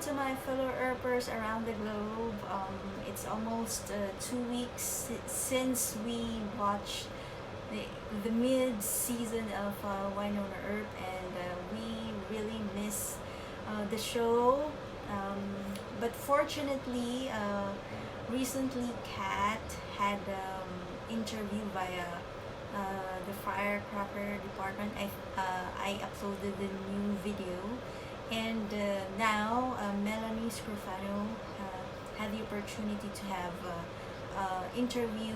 to my fellow Earpers around the globe. It's almost 2 weeks since we watched the, the mid season of Winona Earp, and we really miss the show. But fortunately, recently Kat had interview via the firecracker department. I uploaded the new video, and now Melanie Scrofano had the opportunity to have interview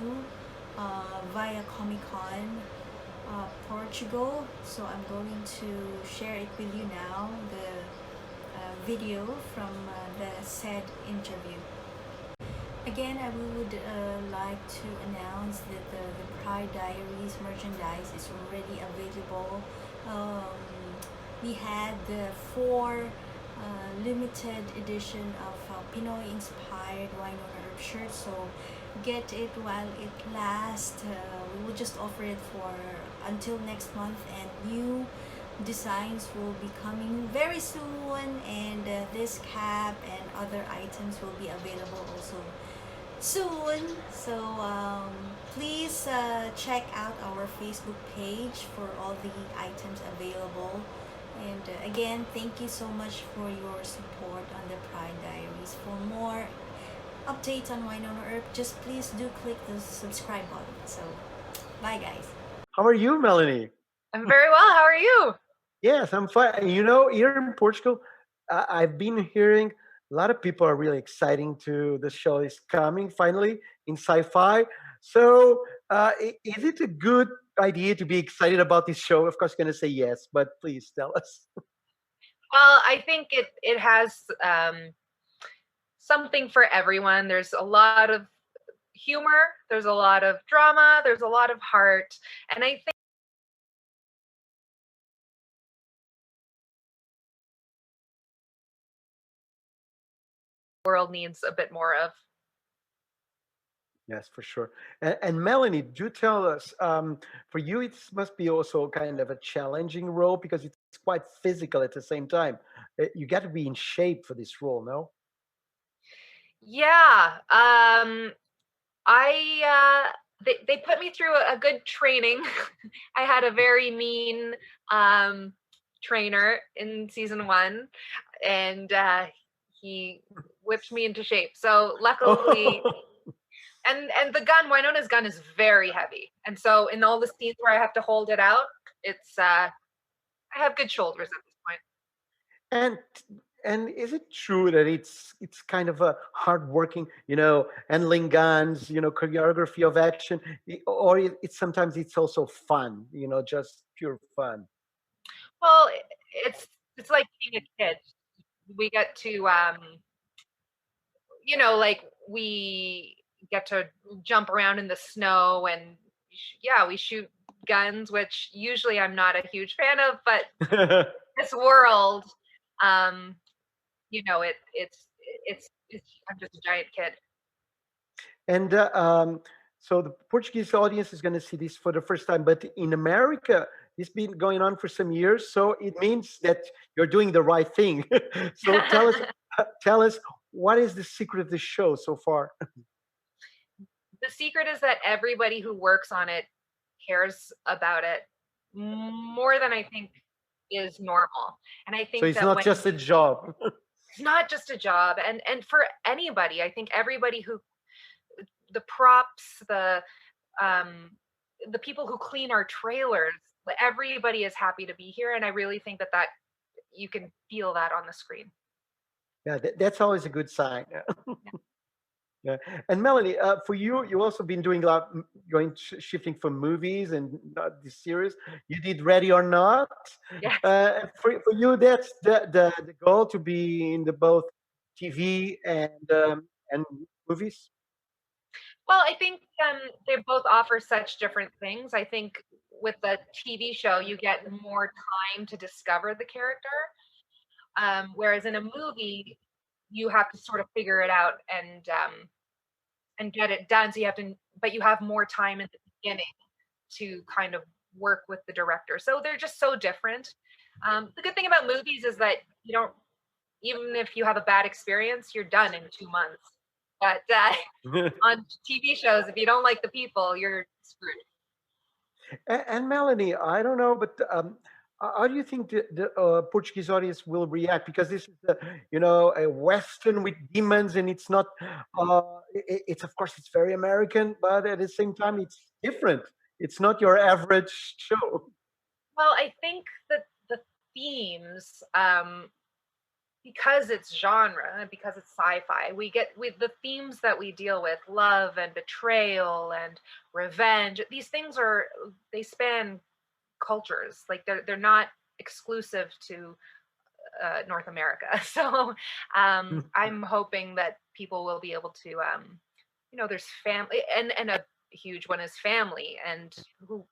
via ComicCon Portugal. So I'm going to share it with you now, the video from the said interview. Again, I would like to announce that the Pride Diaries merchandise is already available. Um, we had the four limited edition of Pinoy inspired Winona Earp shirts, so get it while it lasts. We will just offer it for until next month, and new designs will be coming very soon, and this cap and other items will be available also soon. So please check out our Facebook page for all the items available. And again, thank you so much for your support on the Pride Diaries. For more updates on Winona Earp, just please do click the subscribe button. So, bye guys. How are you, Melanie? I'm very well. How are you? Yes, I'm fine. You know, here in Portugal, I've been hearing a lot of people are really exciting to the show is coming finally in sci-fi. So, is it a good idea to be excited about this show? Of course, going to say yes, but please tell us. Well, I think it has something for everyone. There's a lot of humor, there's a lot of drama, there's a lot of heart, and I think the world needs a bit more of. Yes, for sure. And Melanie, do tell us, for you, it must be also kind of a challenging role because it's quite physical at the same time. You got to be in shape for this role, no? Yeah, they put me through a good training. I had a very mean trainer in season 1, and he whipped me into shape. So luckily, and the gun, Winona's gun, is very heavy, and so in all the scenes where I have to hold it out, it's I have good shoulders at this point. And and is it true that it's kind of a hardworking, handling guns, choreography of action, or it's sometimes it's also fun, just pure fun. Well, it's like being a kid. We get to like we get to jump around in the snow, and yeah, we shoot guns, which usually I'm not a huge fan of, but this world, it's I'm just a giant kid. And so the Portuguese audience is going to see this for the first time, but in America, it's been going on for some years, so it means that you're doing the right thing. So tell us, what is the secret of the show so far? The secret is that everybody who works on it cares about it more than I think is normal. And I So think it's that not when just a job. it's not just a job, and for anybody, I think everybody who the props, um the people who clean our trailers, everybody is happy to be here, and I really think that you can feel that on the screen. Yeah, that's always a good sign. Yeah. And Melanie, for you, you also been doing a lot, shifting from movies and this series. You did Ready or Not. Yes. For you, that's the goal to be in the both TV and movies. Well, I think they both offer such different things. I think with the TV show, you get more time to discover the character, whereas in a movie, you have to sort of figure it out and get it done. So you have to, but you have more time in the beginning to kind of work with the director. So they're just so different. The good thing about movies is that even if you have a bad experience, you're done in 2 months. But on TV shows, if you don't like the people, you're screwed. And Melanie, I don't know, but how do you think the Portuguese audience will react? Because this is, a Western with demons, and it's not. It's of course it's very American, but at the same time it's different. It's not your average show. Well, I think that the themes, because it's genre, because it's sci-fi, we get with the themes that we deal with, love and betrayal and revenge. These things they span cultures. Like they're not exclusive to North America. So I'm hoping that people will be able to, there's family, and a huge one is family, and who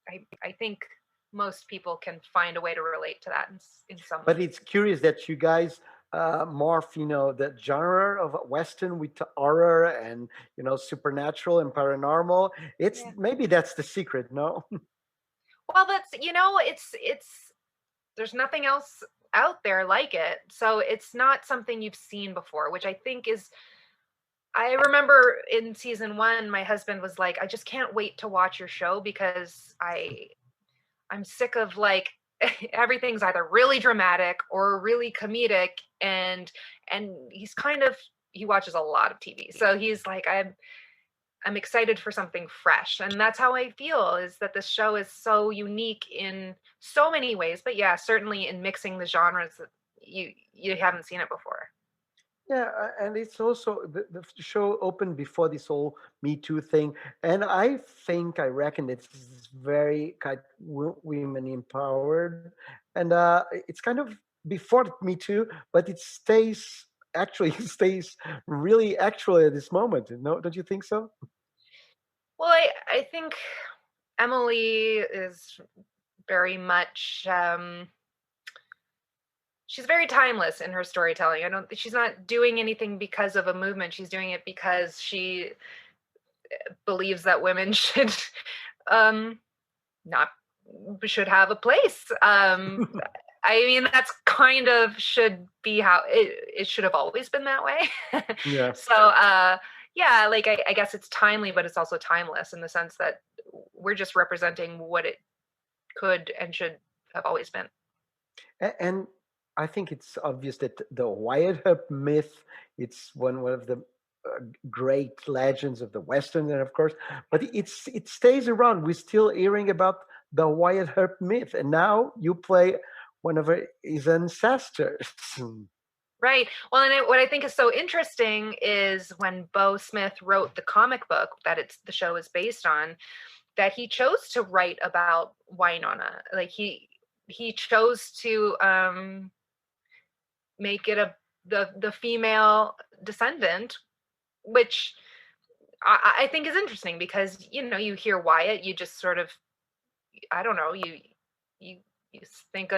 I think most people can find a way to relate to that in some But way. it's curious that you guys morph, the genre of Western with horror and supernatural and paranormal. It's Yeah. maybe that's the secret, no? Well, that's it's there's nothing else out there like it, so it's not something you've seen before, which I think is. I remember in season 1, my husband was like, "I just can't wait to watch your show because I'm sick of like everything's either really dramatic or really comedic," and he watches a lot of TV, so he's like, I'm excited for something fresh, and that's how I feel, is that this show is so unique in so many ways, but yeah, certainly in mixing the genres that you haven't seen it before. Yeah, and it's also the show opened before this whole Me Too thing, and I reckon it's very kind women empowered, and it's kind of before Me Too, but it stays actually it stays really actual at this moment. No, don't you think so? Well, I think Emily is very much she's very timeless in her storytelling. She's not doing anything because of a movement. She's doing it because she believes that women should um not should have a place. I mean, that's kind of should be how it should have always been that way. Yeah. So yeah, like I guess it's timely, but it's also timeless in the sense that we're just representing what it could and should have always been. And I think it's obvious that the Wyatt Earp myth, it's one of the great legends of the Western, and of course, but it stays around. We're still hearing about the Wyatt Earp myth, and now you play one of his ancestors. Right. Well, and what I think is so interesting is when Bo Smith wrote the comic book that the show is based on, that he chose to write about Winona. Like he chose to make it the female descendant, which I think is interesting because you hear Wyatt, you just sort of, I don't know, you you think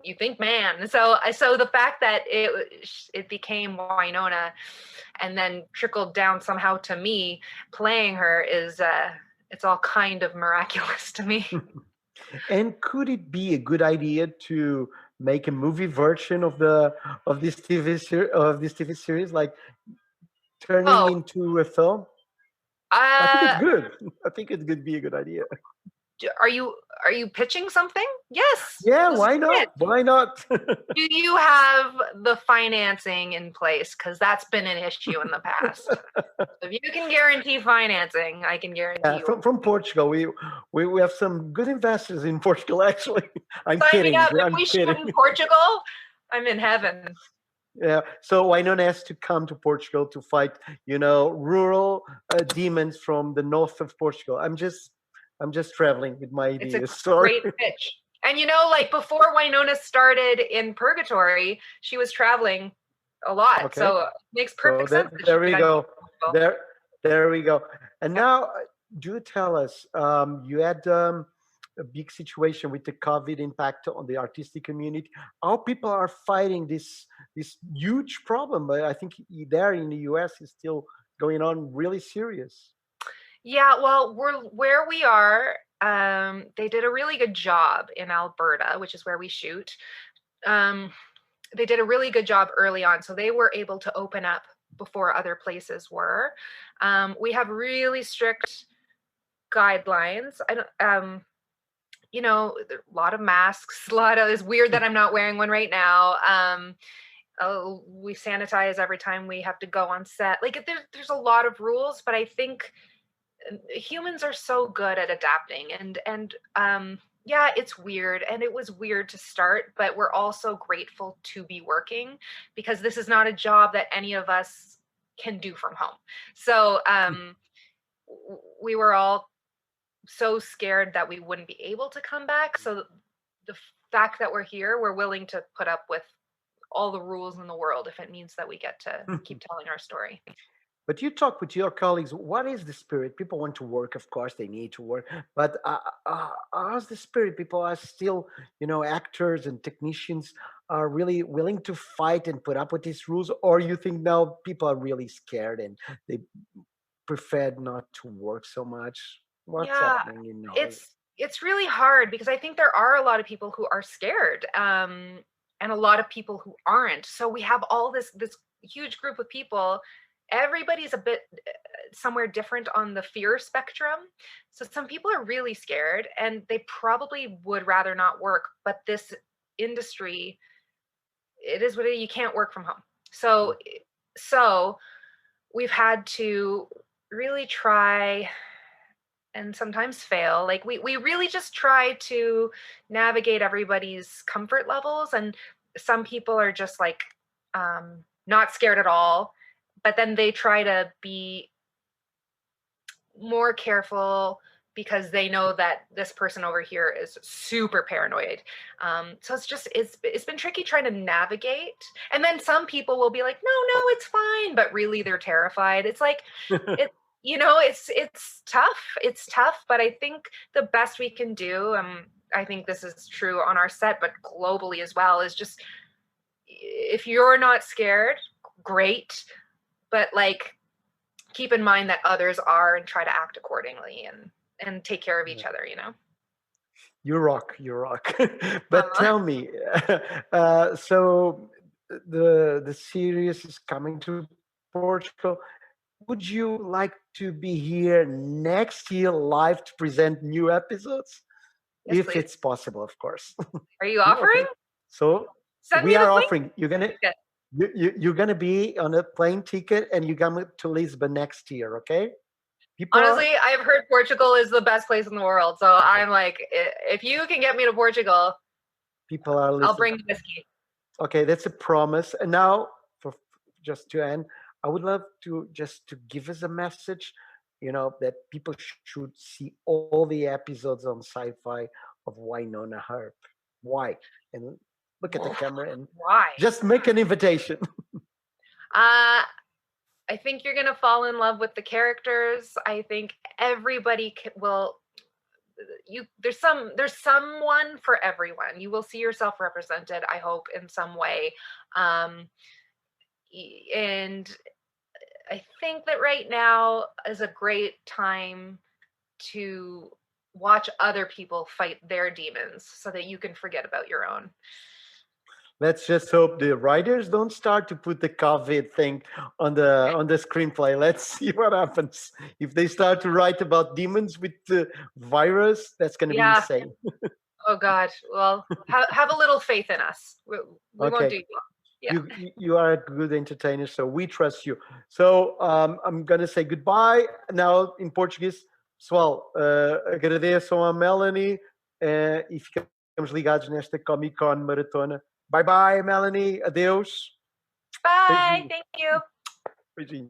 you think man. So the fact that it became Winona and then trickled down somehow to me playing her is it's all kind of miraculous to me. And could it be a good idea to make a movie version of this TV series, like turning Oh, into a film? I think it's uh, good. I think it could be a good idea. are you pitching something? Yes, Yeah, let's why do not? it. Why not? Do you have the financing in place? Because that's been an issue in the past. If you can guarantee financing, I can guarantee Yeah, you. from Portugal. We have some good investors in Portugal. Actually, I'm Sign me kidding. up. If I'm we shoot kidding. in Portugal, I'm in heaven. Yeah. So Wynonna has to come to Portugal to fight, rural demons from the north of Portugal. I'm just traveling with my It's a ideas. Sorry. great pitch. And like before Winona started in Purgatory, she was traveling a lot. Okay. So it makes So perfect sense that she there could we end up go. in Portugal. There there we go. And Yep. now, do tell us. You had a big situation with the COVID impact on the artistic community. How people are fighting this huge problem. But I think there in the US is still going on really serious. Yeah, well, where we are, they did a really good job in Alberta, which is where we shoot. Um, they did a really good job early on, so they were able to open up before other places were. We have really strict guidelines. I don't, you know, a lot of masks, a lot of, it's weird that I'm not wearing one right now. We sanitize every time we have to go on set. Like there's a lot of rules, but I think humans are so good at adapting, and yeah, it's weird, and it was weird to start, but we're also grateful to be working, because this is not a job that any of us can do from home. So we were all so scared that we wouldn't be able to come back. So the fact that we're here, we're willing to put up with all the rules in the world if it means that we get to keep telling our story. But you talk with your colleagues. What is the spirit? People want to work, of course, they need to work. But how's the spirit? People are still, actors and technicians are really willing to fight and put up with these rules, or you think now people are really scared and they prefer not to work so much? What's Yeah, happening in Hollywood? it's really hard, because I think there are a lot of people who are scared, and a lot of people who aren't. So we have all this huge group of people. Everybody's a bit somewhere different on the fear spectrum. So some people are really scared and they probably would rather not work, but this industry, it is what it is. You can't work from home. So we've had to really try and sometimes fail. Like we really just try to navigate everybody's comfort levels, and some people are just like not scared at all, but then they try to be more careful because they know that this person over here is super paranoid. So it's been tricky trying to navigate. And then some people will be like, no, it's fine, but really they're terrified. It's like it's tough. It's tough, but I think the best we can do, I think this is true on our set, but globally as well, is just, if you're not scared, great, but like keep in mind that others are, and try to act accordingly, and take care of each other. You rock. But tell me, so the series is coming to Portugal. Would you like to be here next year live to present new episodes? Yes, If please. it's possible, of course. Are you offering? Okay. So Send we me the are link. offering. You're gonna be on a plane ticket and you come to Lisbon next year. Okay. People Honestly, I've heard Portugal is the best place in the world. So I'm like, if you can get me to Portugal, people are listening. I'll bring whiskey. Okay, that's a promise. And now, for just to end, I would love to just to give us a message, that people should see all the episodes on Sci-Fi of Wynonna Earp. Why? And look at the camera and Why? just make an invitation. I think you're gonna fall in love with the characters. I think everybody will. There's someone for everyone. You will see yourself represented, I hope, in some way. And I think that right now is a great time to watch other people fight their demons so that you can forget about your own. Let's just hope the writers don't start to put the COVID thing on the screenplay. Let's see what happens. If they start to write about demons with the virus, that's going to be insane. Oh God! Well, have a little faith in us. We won't do well. Yeah. You are a good entertainer, so we trust you. So I'm going to say goodbye now in Portuguese. Pessoal, agradeçam a Melanie e ficamos ligados nesta ComicCon maratona. Bye bye, Melanie. Adeus. Bye. Thank you. Beijinho.